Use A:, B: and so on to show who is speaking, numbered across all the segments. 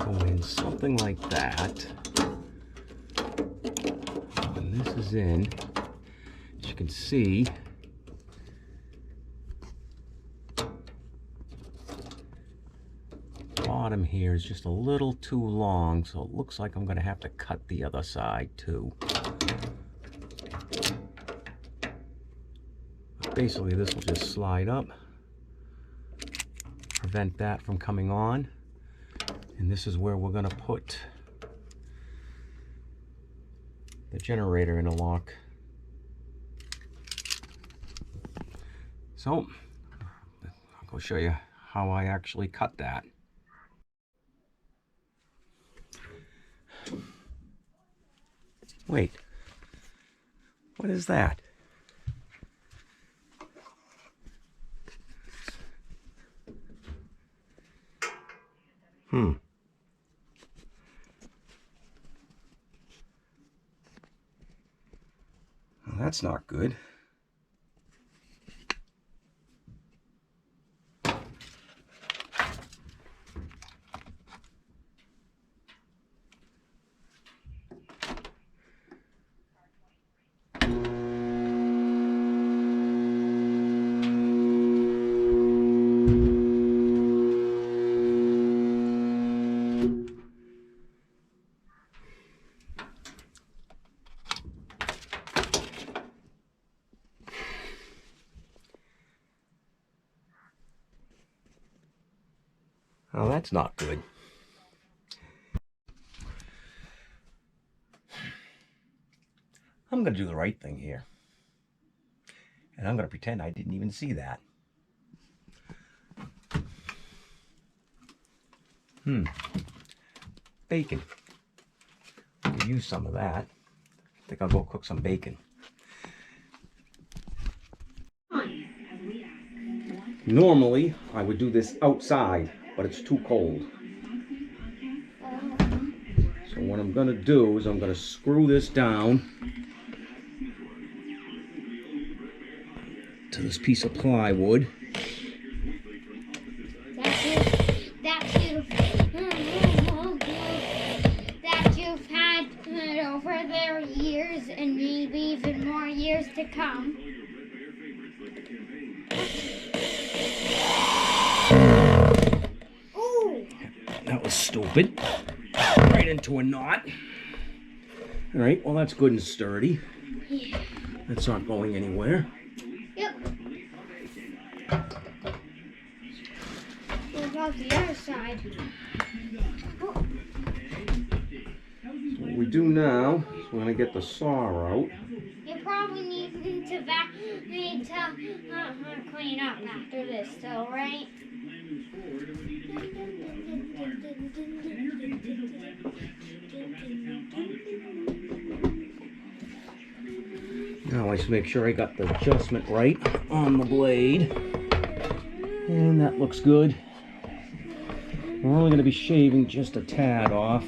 A: go in something like that. When this is in, as you can see, bottom here is just a little too long, so it looks like I'm going to have to cut the other side too. But basically this will just slide up, prevent that from coming on, and this is where we're going to put the generator interlock. So I'll go show you how I actually cut that. Wait, what is that? Well, that's not good. Oh, that's not good. I'm going to do the right thing here. And I'm going to pretend I didn't even see that. Bacon. I could use some of that. I think I'll go cook some bacon. Normally, I would do this outside, but it's too cold. So what I'm going to do is I'm going to screw this down to this piece of plywood.
B: That you've had over there years and maybe even more years to come. Ooh.
A: That was stupid. Right into a knot. All right, well that's good and sturdy.
B: Yeah.
A: That's not going anywhere.
B: Yep. What about the other side? Oh.
A: So what we do now is we're going to get the saw out.
B: You probably need to clean up after this, though, right?
A: Now I just make sure I got the adjustment right on the blade. And that looks good. We're only going to be shaving just a tad off,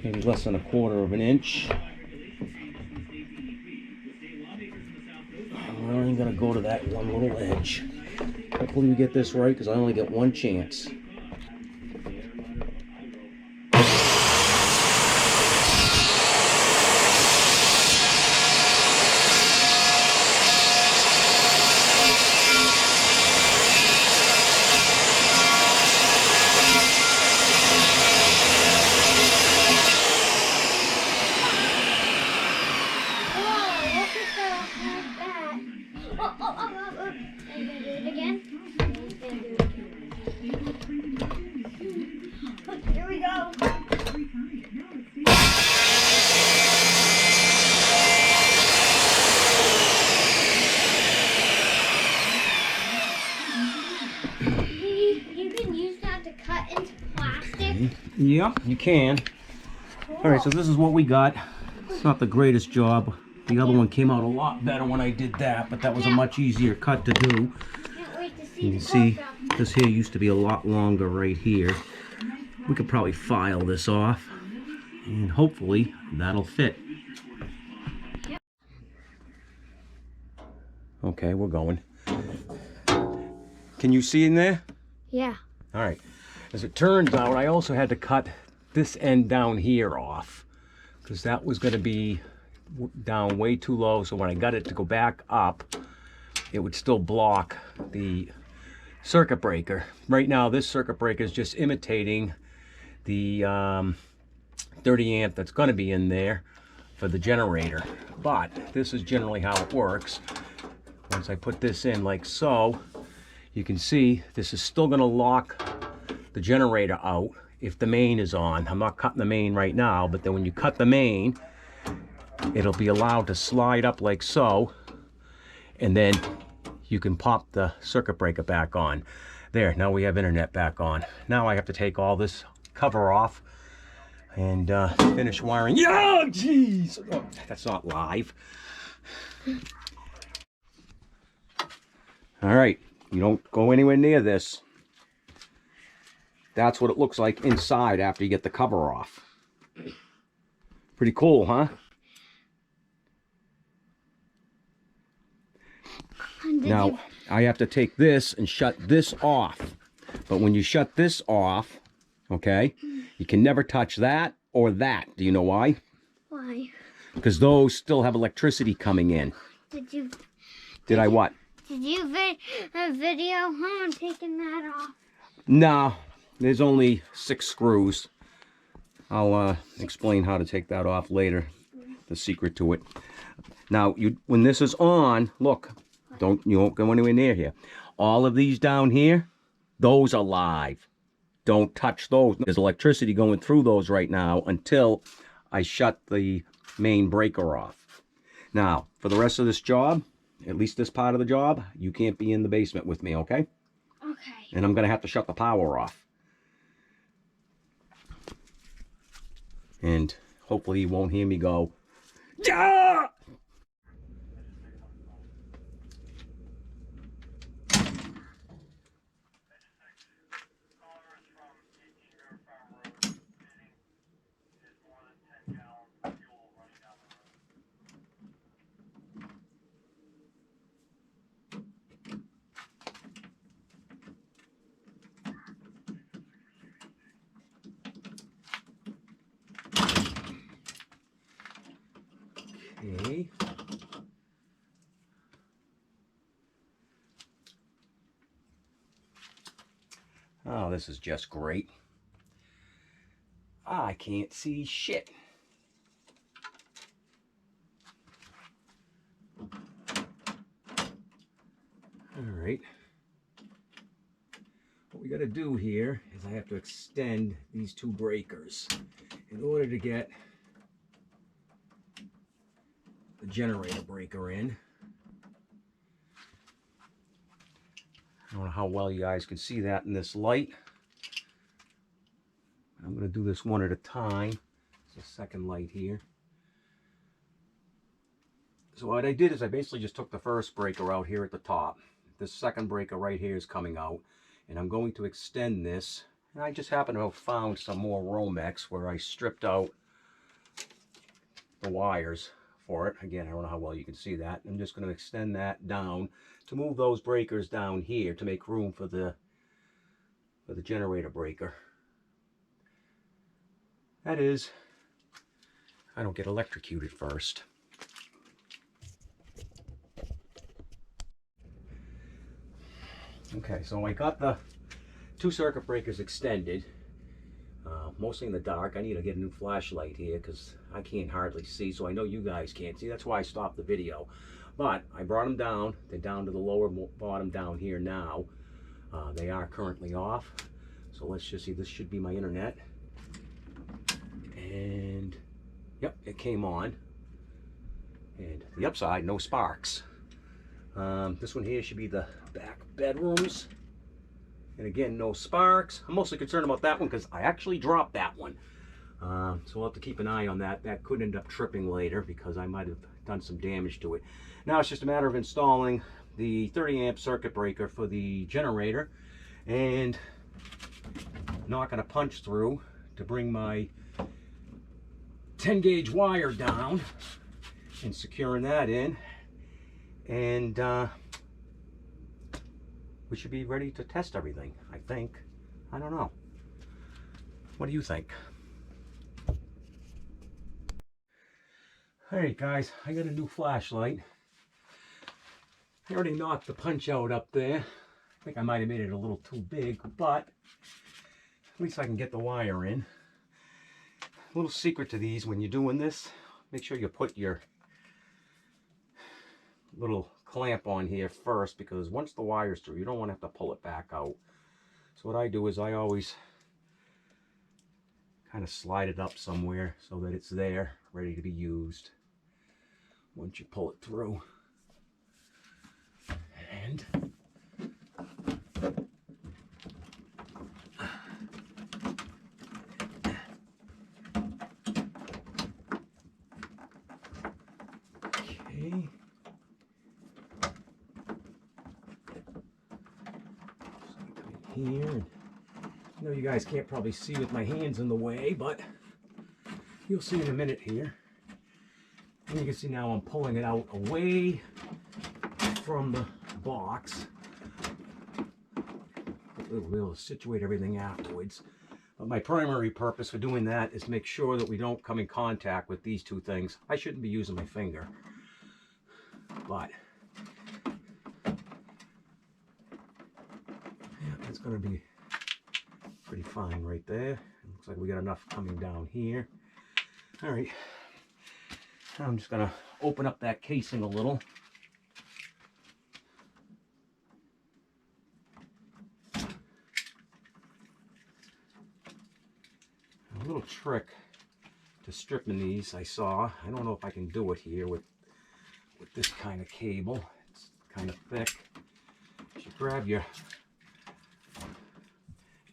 A: maybe less than 1/4 of an inch. We're only going to go to that one little edge. Hopefully we get this right, because I only get one chance.
B: Here we go. You can use that to cut into plastic.
A: Yeah, you can.
B: Cool.
A: All right, so this is what we got. It's not the greatest job. The other one came out a lot better when I did that, but that was a much easier cut to do.
B: Can't wait to see
A: You can see this here used to be a lot longer right here. We could probably file this off, and hopefully that'll fit. Okay, we're going. Can you see in there?
B: Yeah.
A: All right. As it turns out, I also had to cut this end down here off, because that was going to be down way too low. So when I got it to go back up, it would still block the circuit breaker. Right now, this circuit breaker is just imitating the 30 amp that's going to be in there for the generator. But this is generally how it works. Once I put this in like so, you can see this is still going to lock the generator out if the main is on. I'm not cutting the main right now, but then when you cut the main, it'll be allowed to slide up like so, and then you can pop the circuit breaker back on. There, now we have internet back on. Now I have to take all this cover off and finish wiring. Yeah, jeez! Oh, that's not live. All right, you don't go anywhere near this. That's what it looks like inside after you get the cover off. Pretty cool, huh? Now, I have to take this and shut this off. But when you shut this off, okay, you can never touch that or that. Do you know why?
B: Why?
A: Because those still have electricity coming in. Did I what?
B: Did you video on taking that off?
A: No, there's only 6 screws. I'll explain how to take that off later. The secret to it. Now, when this is on, look, you won't go anywhere near here. All of these down here, those are live. Don't touch those. There's electricity going through those right now until I shut the main breaker off. Now, for the rest of this job, at least this part of the job, you can't be in the basement with me, okay?
B: Okay.
A: And I'm going to have to shut the power off. And hopefully you won't hear me go, yeah! Okay. Oh, this is just great. I can't see shit. All right. What we got to do here is I have to extend these 2 breakers in order to get the generator breaker in. I don't know how well you guys can see that in this light. I'm going to do this one at a time. It's the second light here. So what I did is I basically just took the first breaker out here at the top. This second breaker right here is coming out. And I'm going to extend this. And I just happen to have found some more Romex where I stripped out the wires for it. Again, I don't know how well you can see that. I'm just going to extend that down to move those breakers down here to make room for the generator breaker. That is, I don't get electrocuted first. Okay, so I got the 2 circuit breakers extended, mostly in the dark. I need to get a new flashlight here because I can't hardly see, so I know you guys can't see. That's why I stopped the video. But I brought them down. They're down to the lower bottom down here now. They are currently off. So let's just see. This should be my internet. And yep, it came on. And the upside, no sparks. This one here should be the back bedrooms. And again, no sparks. I'm mostly concerned about that one because I actually dropped that one. So we'll have to keep an eye on that. That could end up tripping later because I might have done some damage to it. Now it's just a matter of installing the 30 amp circuit breaker for the generator and knocking a punch through to bring my 10 gauge wire down and securing that in. And we should be ready to test everything, I think. I don't know. What do you think? Alright guys, I got a new flashlight. I already knocked the punch out up there. I think I might have made it a little too big, but at least I can get the wire in. A little secret to these, when you're doing this, make sure you put your little clamp on here first, because once the wire's through, you don't want to have to pull it back out. So what I do is I always kind of slide it up somewhere so that it's there, ready to be used once you pull it through. And okay. Here, and I know you guys can't probably see with my hands in the way, but you'll see in a minute here. And you can see now I'm pulling it out away from the box. We'll be able to situate everything afterwards. But my primary purpose for doing that is to make sure that we don't come in contact with these two things. I shouldn't be using my finger, but it's going to be pretty fine right there. Looks like we got enough coming down here. All right, I'm just going to open up that casing a little. A little trick to stripping these I saw. I don't know if I can do it here with this kind of cable. It's kind of thick. You should grab your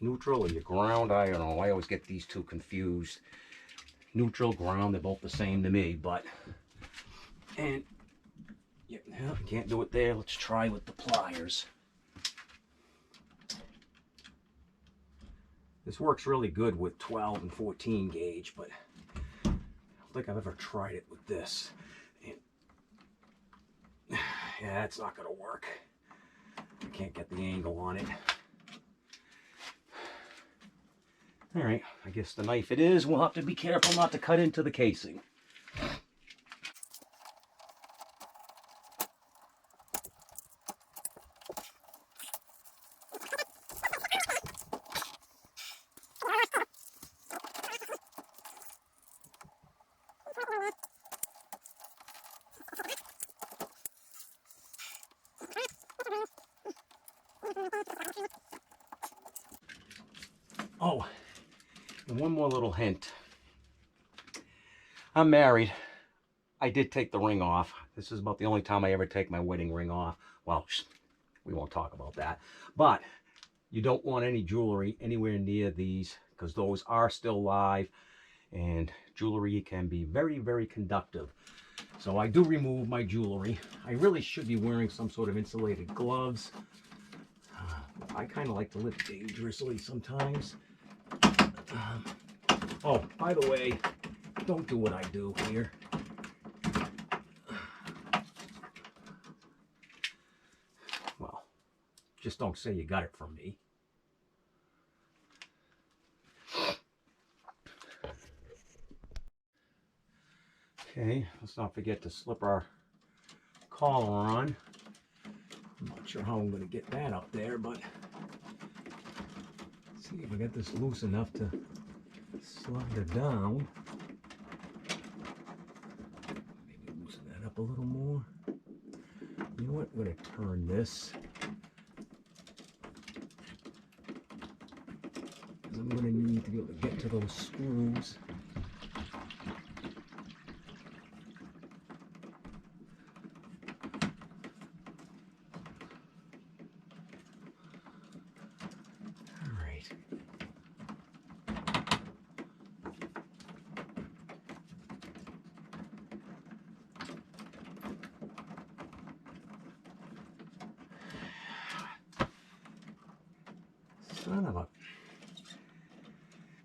A: neutral or your ground. I don't know, I always get these two confused. Neutral, ground, they're both the same to me, but and yeah, no, can't do it there. Let's try with the pliers. This works really good with 12 and 14 gauge, but I don't think I've ever tried it with this. And yeah, that's not gonna work. I can't get the angle on it. All right, I guess the knife it is. We'll have to be careful not to cut into the casing. Oh, and one more little hint. I'm married. I did take the ring off. This is about the only time I ever take my wedding ring off. Well, we won't talk about that. But you don't want any jewelry anywhere near these, because those are still live, and jewelry can be very, very conductive. So I do remove my jewelry. I really should be wearing some sort of insulated gloves. I kind of like to live dangerously sometimes. Oh, by the way, don't do what I do here. Well, just don't say you got it from me. Okay, let's not forget to slip our collar on. I'm not sure how I'm going to get that up there, but let's see if I get this loose enough to slide it down. Maybe loosen that up a little more. You know what? I'm going to turn this, because I'm going to need to be able to get to those screws. Son of a...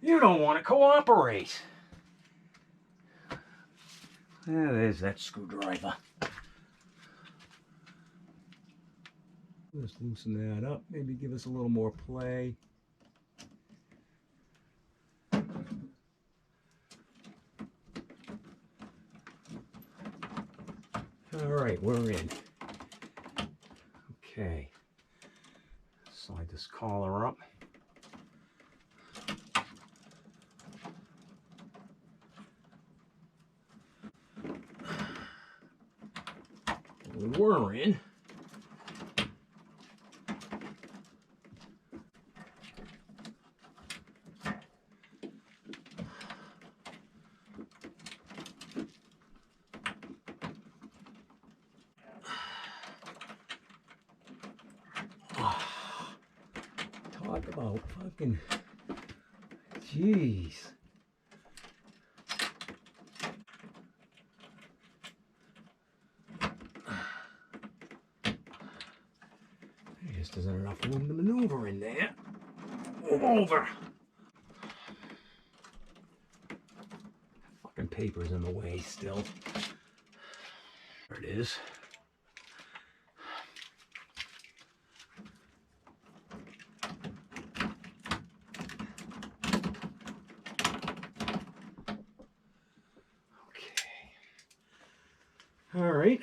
A: You don't want to cooperate. Yeah, there's that screwdriver. Just loosen that up. Maybe give us a little more play. right, we're in. Okay. Slide this collar up. We were in. Talk about fucking, jeez. There just isn't enough room to maneuver in there. Move over. Fucking paper's in the way still. There it is. All right,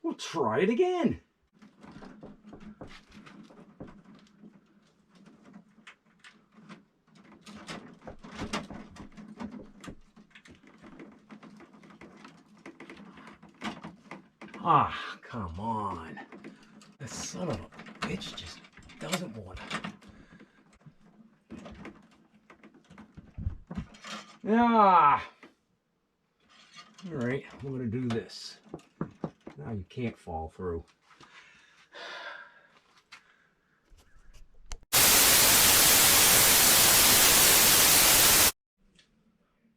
A: we'll try it again. Ah, come on. That son of a bitch just doesn't want to. Ah. All right, we're going to do this. Now you can't fall through.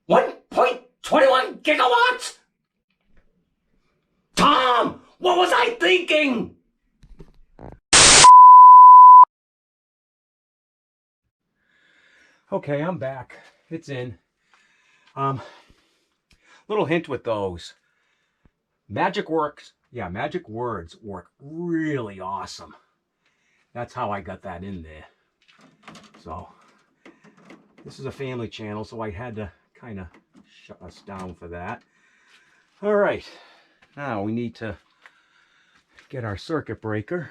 A: .21 gigawatts? Tom, what was I thinking? Okay, I'm back. It's in. Little hint with those. Magic words work really awesome. That's how I got that in there. So, this is a family channel, so I had to kind of shut us down for that. All right, now we need to get our circuit breaker.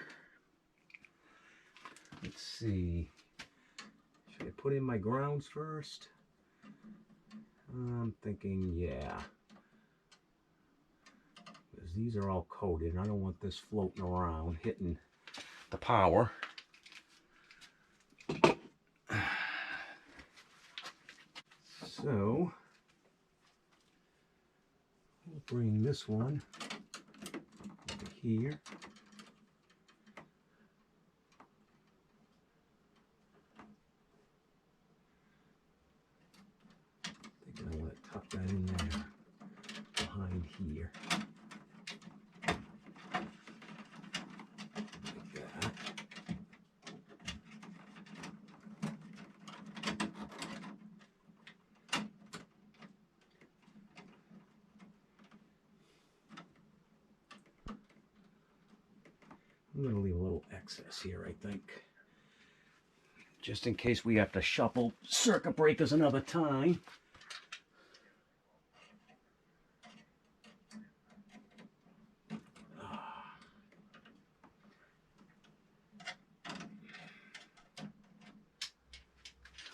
A: Let's see. Should I put in my grounds first? I'm thinking, yeah. Because these are all coated. I don't want this floating around, hitting the power. So, we'll bring this one over here. I think I want to tuck that in there behind here. Like that. I'm going to leave a little excess here, I think. Just in case we have to shuffle circuit breakers another time.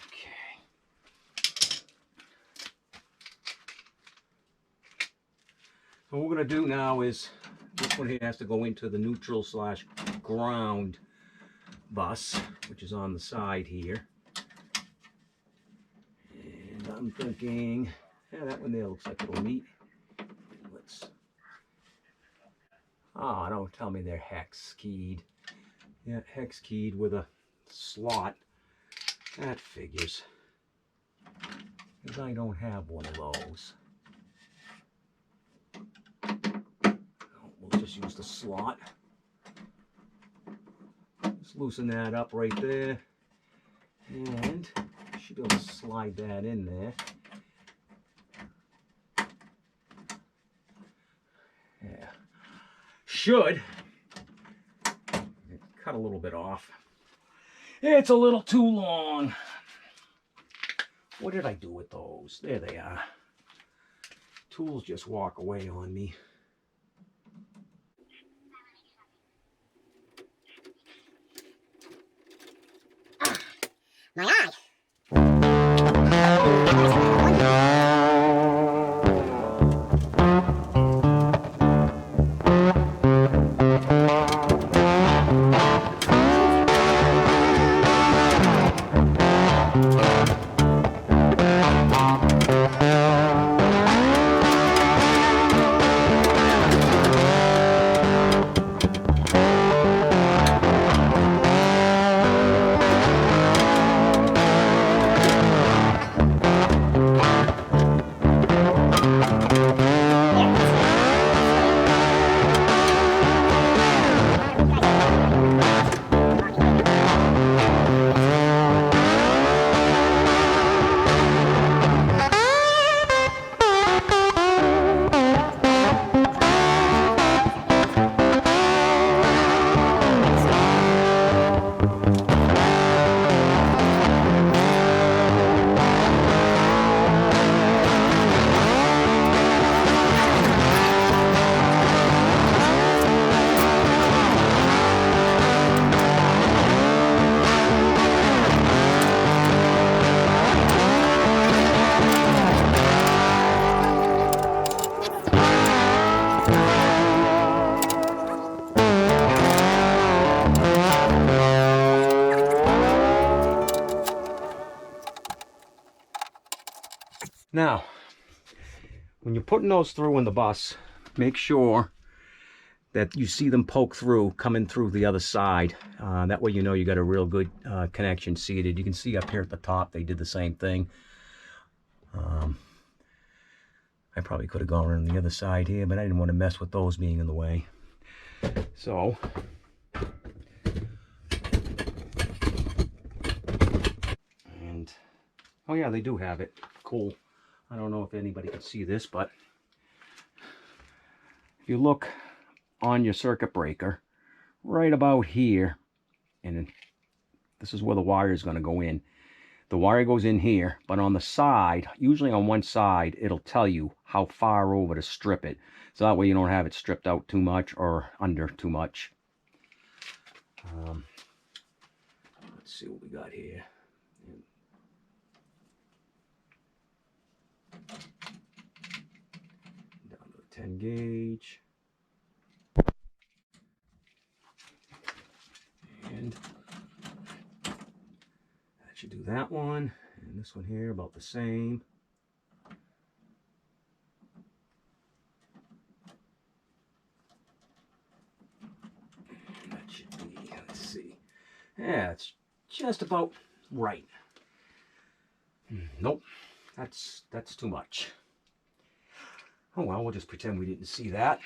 A: Okay. So what we're going to do now is, this one here has to go into the neutral / ground bus, which is on the side here. And I'm thinking, yeah, that one there looks like it'll meet. Let's, oh, don't tell me they're hex keyed. Yeah, hex keyed with a slot. That figures. Because I don't have one of those. We'll just use the slot. Just loosen that up right there. And I should be able to slide that in there. Yeah. Should. Cut a little bit off. It's a little too long. What did I do with those? There they are. Tools just walk away on me.
C: My eye!
A: Now, when you're putting those through in the bus, make sure that you see them poke through, coming through the other side. That way you know you got a real good connection seated. You can see up here at the top, they did the same thing. I probably could have gone on the other side here, but I didn't want to mess with those being in the way. So, and, oh yeah, they do have it. Cool. I don't know if anybody can see this, but if you look on your circuit breaker, right about here, and this is where the wire is going to go in. The wire goes in here, but on the side, usually on one side, it'll tell you how far over to strip it. So that way you don't have it stripped out too much or under too much. Let's see what we got here. Down to the 10 gauge. And that should do that one. And this one here about the same. That should be, let's see. Yeah, it's just about right. Nope, that's too much. Oh well, we'll just pretend we didn't see that.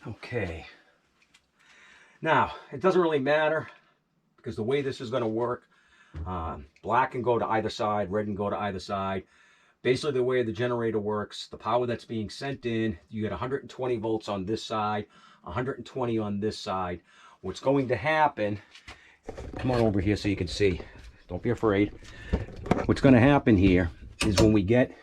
A: Okay. Now, it doesn't really matter because the way this is going to work, black can go to either side, red can go to either side. Basically, the way the generator works, the power that's being sent in, you get 120 volts on this side, 120 on this side. What's going to happen, come on over here so you can see. Don't be afraid. What's going to happen here is when we get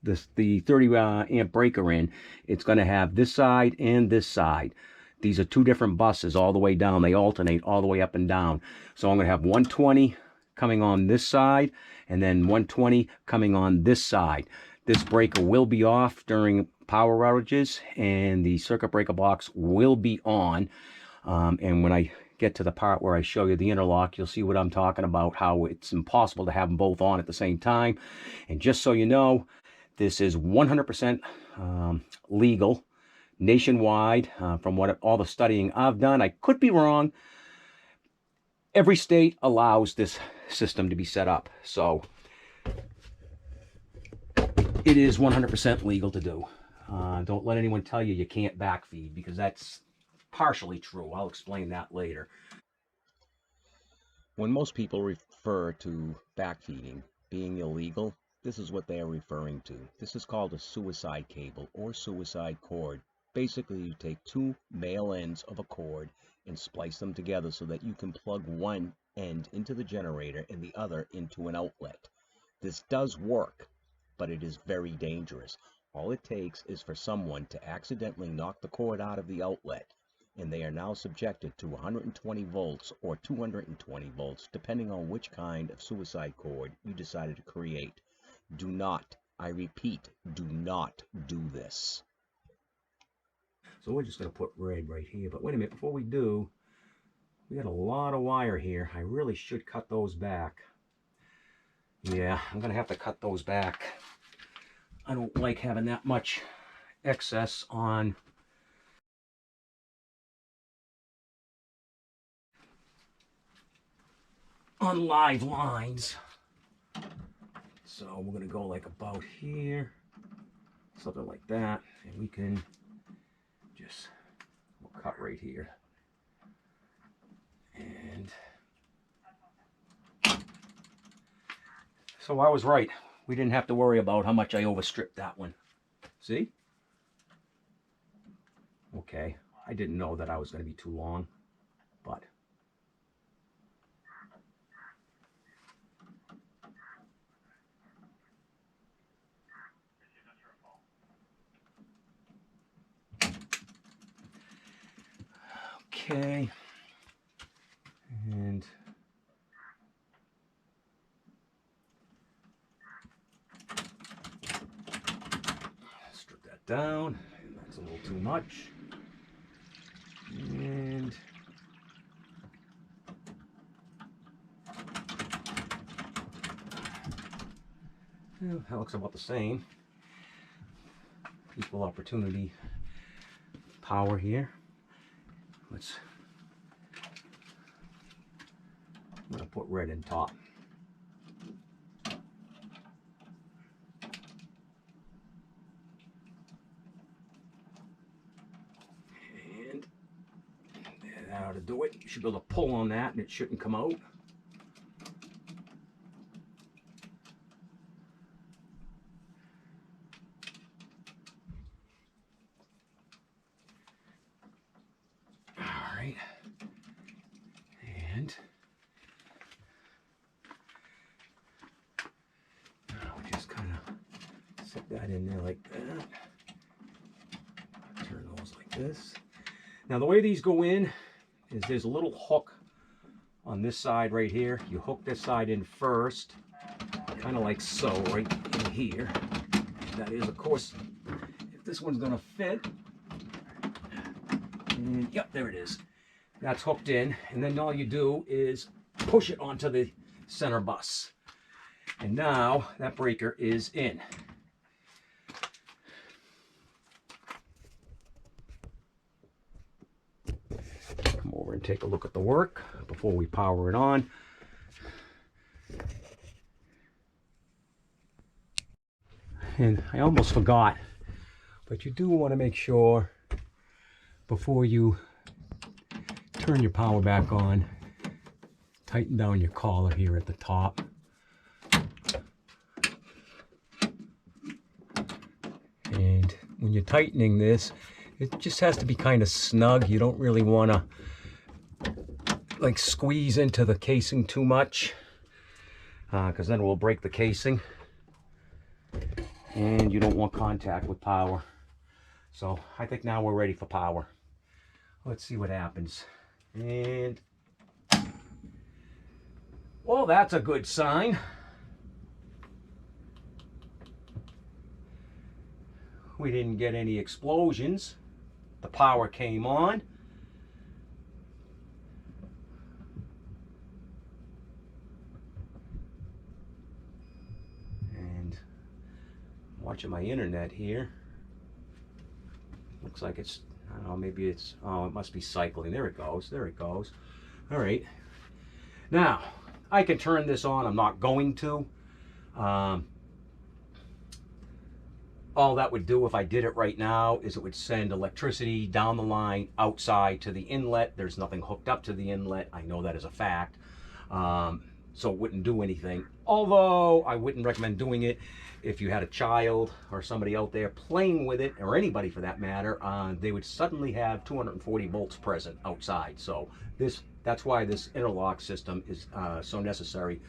A: the 30 amp breaker in, it's going to have this side and this side. These are two different buses all the way down. They alternate all the way up and down. So I'm going to have 120 coming on this side and then 120 coming on this side. This breaker will be off during power outages and the circuit breaker box will be on. And when I get to the part where I show you the interlock, you'll see what I'm talking about, how it's impossible to have them both on at the same time. And just so you know, this is 100% legal nationwide. From what all the studying I've done, I could be wrong. Every state allows this system to be set up, so it is 100% legal to do. Don't let anyone tell you you can't backfeed, because that's partially true. I'll explain that later.
D: When most people refer to backfeeding being illegal, this is what they are referring to. This is called a suicide cable or suicide cord. Basically, you take two male ends of a cord and splice them together so that you can plug one end into the generator and the other into an outlet. This does work, but it is very dangerous. All it takes is for someone to accidentally knock the cord out of the outlet. and they are now subjected to 120 volts or 220 volts, depending on which kind of suicide cord you decided to create. Do not, I repeat, do not do this.
A: So we're just going to put red right here. But wait a minute, before we do, we got a lot of wire here. I really should cut those back. Yeah, I'm going to have to cut those back. I don't like having that much excess on live lines. So we're going to go like about here, something like that, and we can just, we'll cut right here. And so I was right. We didn't have to worry about how much I overstripped that one. See? Okay, I didn't know that I was going to be too long, but okay. And strip that down. That's a little too much. And well, that looks about the same. Equal opportunity power here. I'm going to put red in top. And that ought to do it. You should be able to pull on that and it shouldn't come out. All right. And now we just kind of set that in there like that. Turn those like this. Now the way these go in is there's a little hook on this side right here. You hook this side in first, kind of like so, right in here. That is, of course, if this one's going to fit. And yep, there it is. That's hooked in, and then all you do is push it onto the center bus. And now that breaker is in. Come over and take a look at the work before we power it on. And I almost forgot, but you do want to make sure before you turn your power back on, tighten down your collar here at the top. And when you're tightening this, it just has to be kind of snug. You don't really want to like squeeze into the casing too much, because then it will break the casing. And you don't want contact with power. So I think now we're ready for power. Let's see what happens. And well, that's a good sign. We didn't get any explosions. The power came on. And watching my internet here. Looks like it's, I don't know, maybe it's, oh, it must be cycling. There it goes. There it goes. All right. Now, I can turn this on. I'm not going to. All that would do if I did it right now is it would send electricity down the line outside to the inlet. There's nothing hooked up to the inlet. I know that as a fact. So it wouldn't do anything. Although I wouldn't recommend doing it if you had a child or somebody out there playing with it, or anybody for that matter. They would suddenly have 240 volts present outside. So that's why this interlock system is so necessary,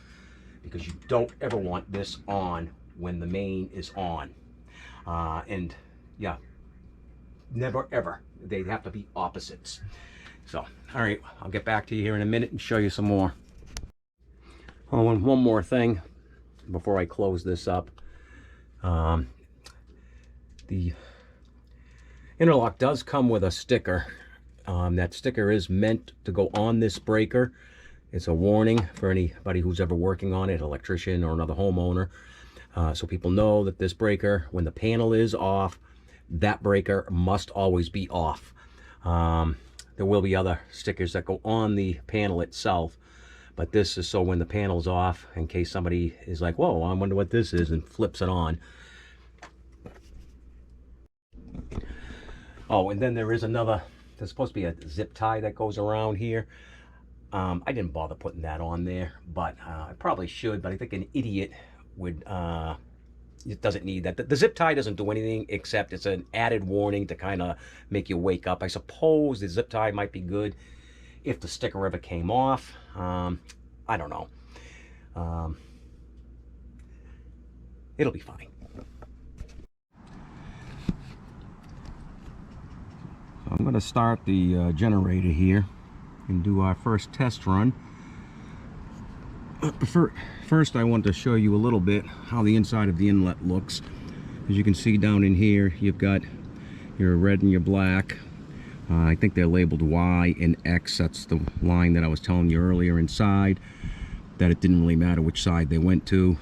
A: because you don't ever want this on when the main is on. And yeah, never ever. They have to be opposites. So, all right, I'll get back to you here in a minute and show you some more. Oh, and one more thing before I close this up. The interlock does come with a sticker. That sticker is meant to go on this breaker. It's a warning for anybody who's ever working on it, electrician or another homeowner. So people know that this breaker, when the panel is off, that breaker must always be off. There will be other stickers that go on the panel itself, but this is so when the panel's off, in case somebody is like, whoa, I wonder what this is, and flips it on. Oh, and then there is another, there's supposed to be a zip tie that goes around here. I didn't bother putting that on there, but I probably should, but I think an idiot would, it doesn't need that. The zip tie doesn't do anything except it's an added warning to kind of make you wake up. I suppose the zip tie might be good if the sticker ever came off. I don't know. It'll be fine. So I'm going to start the generator here and do our first test run. First, I want to show you a little bit how the inside of the inlet looks. As you can see down in here, you've got your red and your black. I think they're labeled Y and X. That's the line that I was telling you earlier inside, that it didn't really matter which side they went to.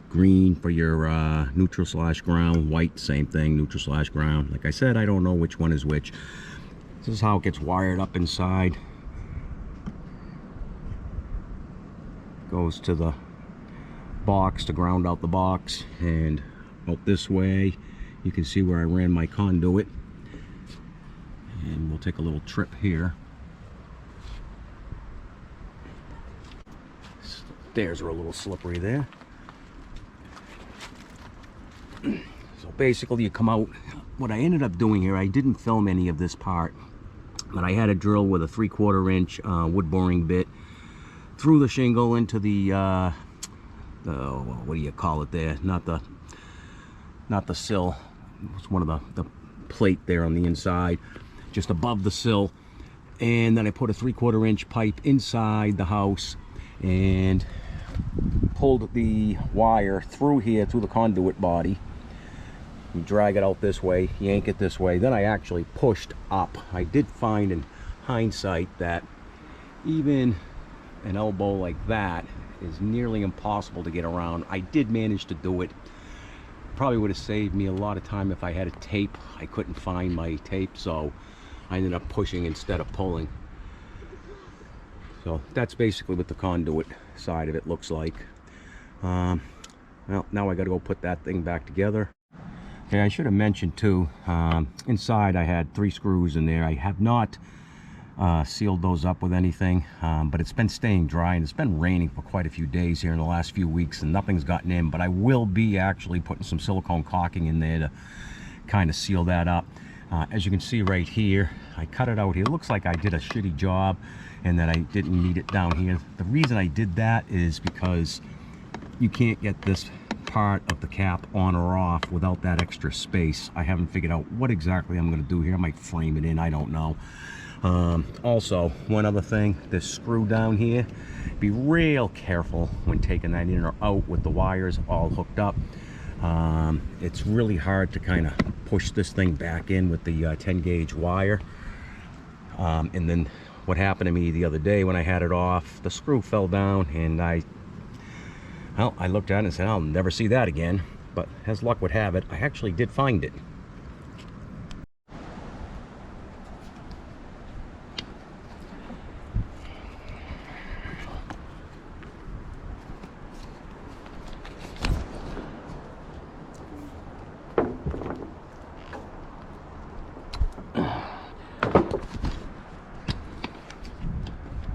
A: Green for your neutral slash ground, white, same thing, neutral slash ground. Like I said, I don't know which one is which. This is how it gets wired up inside. Goes to the box to ground out the box, and out this way you can see where I ran my conduit. And we'll take a little trip here. Stairs are a little slippery there. So basically you come out, what I ended up doing here, I didn't film any of this part, but I had a drill with a 3/4 inch wood boring bit through the shingle into the what do you call it there? Not the sill. It's one of the plate there on the inside, just above the sill. And then I put a 3/4 inch pipe inside the house and pulled the wire through here, through the conduit body. You drag it out this way, yank it this way. Then I actually pushed up. I did find in hindsight that even an elbow like that is nearly impossible to get around. I did manage to do it. Probably would have saved me a lot of time if I had a tape. I couldn't find my tape, so I ended up pushing instead of pulling. So that's basically what the conduit side of it looks like. Well, now I got to go put that thing back together. Okay, I should have mentioned too, inside I had 3 screws in there. I have not sealed those up with anything, but it's been staying dry, and it's been raining for quite a few days here in the last few weeks, and nothing's gotten in. But I will be actually putting some silicone caulking in there to kind of seal that up. As you can see right here, I cut it out here. It looks like I did a shitty job and that I didn't need it down here. The reason I did that is because you can't get this part of the cap on or off without that extra space. I haven't figured out what exactly I'm going to do here. I might frame it in, I don't know. Also, one other thing, this screw down here, be real careful when taking that in or out with the wires all hooked up. It's really hard to kind of push this thing back in with the 10 gauge wire. And then what happened to me the other day when I had it off, the screw fell down, and I looked at it and said, I'll never see that again. But as luck would have it, I actually did find it.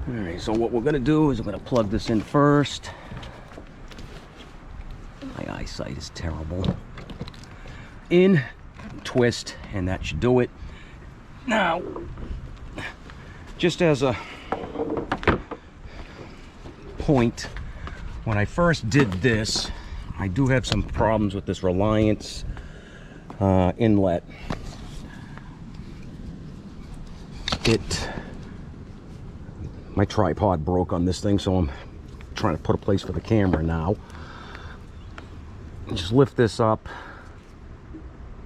A: Alright, so what we're going to do is I'm going to plug this in first. My eyesight is terrible. In, twist, and that should do it. Now, just as a point, when I first did this, I do have some problems with this Reliance inlet. my tripod broke on this thing, so I'm trying to put a place for the camera now. Just lift this up,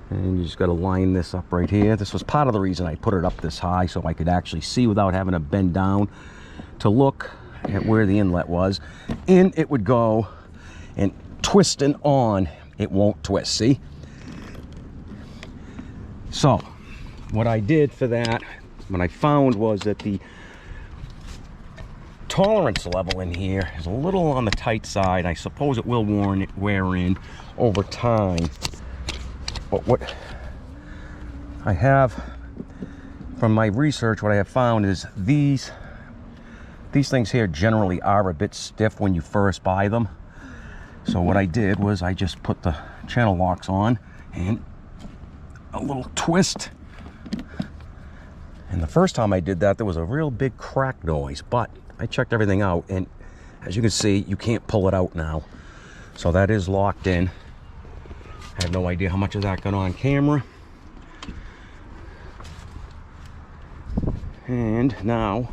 A: and you just got to line this up right here. This was part of the reason I put it up this high, so I could actually see without having to bend down to look at where the inlet was. And it would go, and twisting on, it won't twist, see? So what I did for that, what I found was that the tolerance level in here is a little on the tight side. I suppose it will wear in over time. But what I have from my research, what I have found is these things here generally are a bit stiff when you first buy them. So what I did was I just put the channel locks on and a little twist. And the first time I did that, there was a real big crack noise, but I checked everything out, and as you can see, you can't pull it out now. So that is locked in. I have no idea how much of that got on camera. And now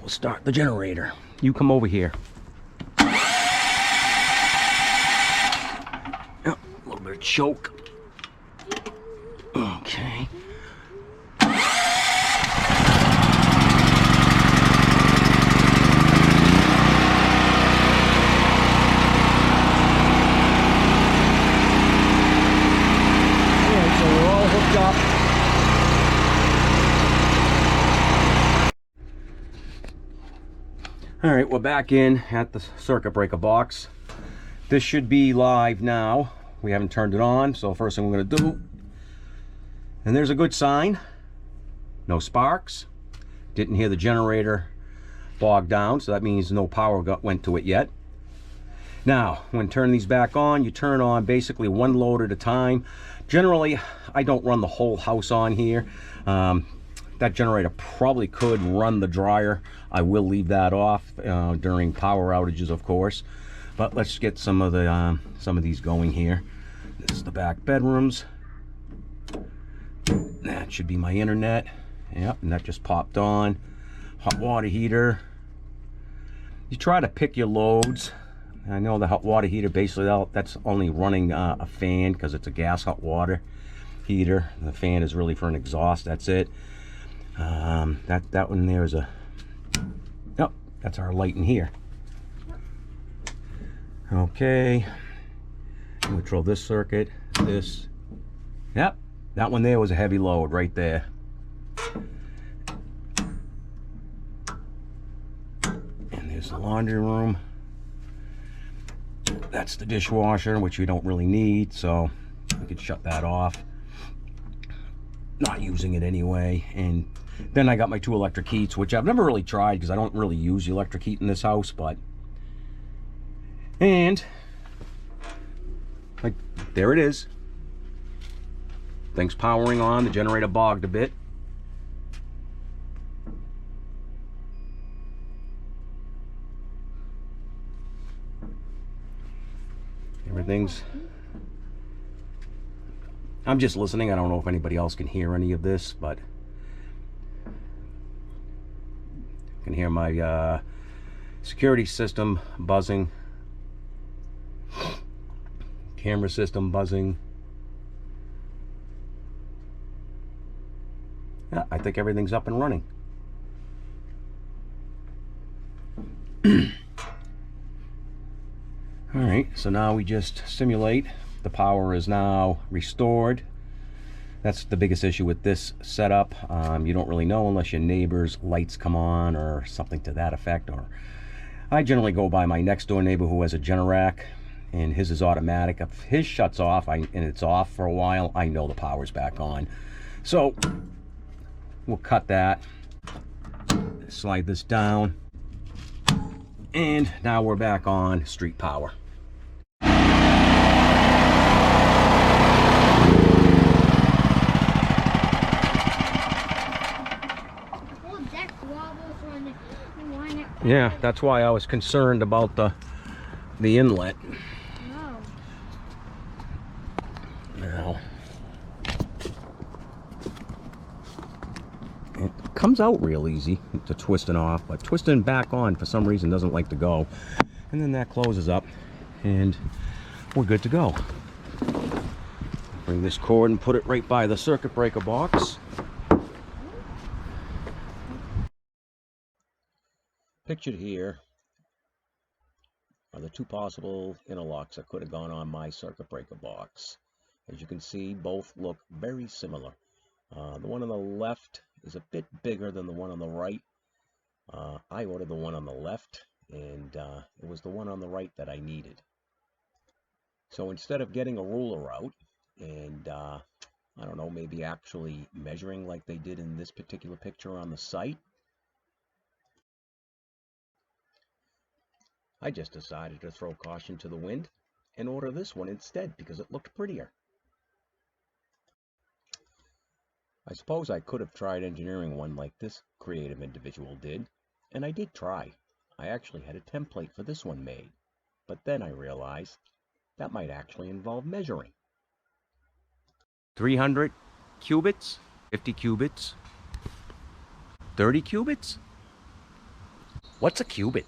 A: we'll start the generator. You come over here. Yep, a little bit of choke. Okay. All right, we're back in at the circuit breaker box. This should be live now. We haven't turned it on, so first thing we're gonna do, and there's a good sign. No sparks. Didn't hear the generator bog down, so that means no power went to it yet. Now, when turning these back on, you turn on basically one load at a time. Generally, I don't run the whole house on here. That generator probably could run the dryer. I will leave that off during power outages, of course. But let's get some of these going here. This is the back bedrooms. That should be my internet. Yep, and that just popped on. Hot water heater. You try to pick your loads. I know the hot water heater, basically that's only running a fan because it's a gas hot water heater. The fan is really for an exhaust, that's it. That one there is a, yep, that's our light in here. Okay, we control this circuit, this, yep, that one there was a heavy load right there. And there's the laundry room. That's the dishwasher, which we don't really need, so we could shut that off. Not using it anyway. And then I got my two electric heats, which I've never really tried because I don't really use the electric heat in this house, but, and like, there it is. Things powering on. The generator bogged a bit. Everything's, I'm just listening. I don't know if anybody else can hear any of this, but I can hear my security system buzzing, camera system buzzing. Yeah, I think everything's up and running. All right, so now we just simulate. The power is now restored. That's the biggest issue with this setup. You don't really know unless your neighbor's lights come on or something to that effect. Or I generally go by my next door neighbor who has a Generac, and his is automatic. If his shuts off and it's off for a while, I know the power's back on. So we'll cut that, slide this down, and now we're back on street power. Yeah, that's why I was concerned about the inlet.
B: Oh.
A: Now, comes out real easy to twisting off, but twisting back on for some reason doesn't like to go. And then that closes up and we're good to go. Bring this cord and put it right by the circuit breaker box.
D: Pictured here are the two possible interlocks that could have gone on my circuit breaker box. As you can see, both look very similar. The one on the left is a bit bigger than the one on the right. I ordered the one on the left, and it was the one on the right that I needed. So instead of getting a ruler out and I don't know, maybe actually measuring like they did in this particular picture on the site, I just decided to throw caution to the wind and order this one instead because it looked prettier. I suppose I could have tried engineering one like this creative individual did, and I did try. I actually had a template for this one made, but then I realized that might actually involve measuring.
A: 300 cubits, 50 cubits, 30 cubits? What's a cubit?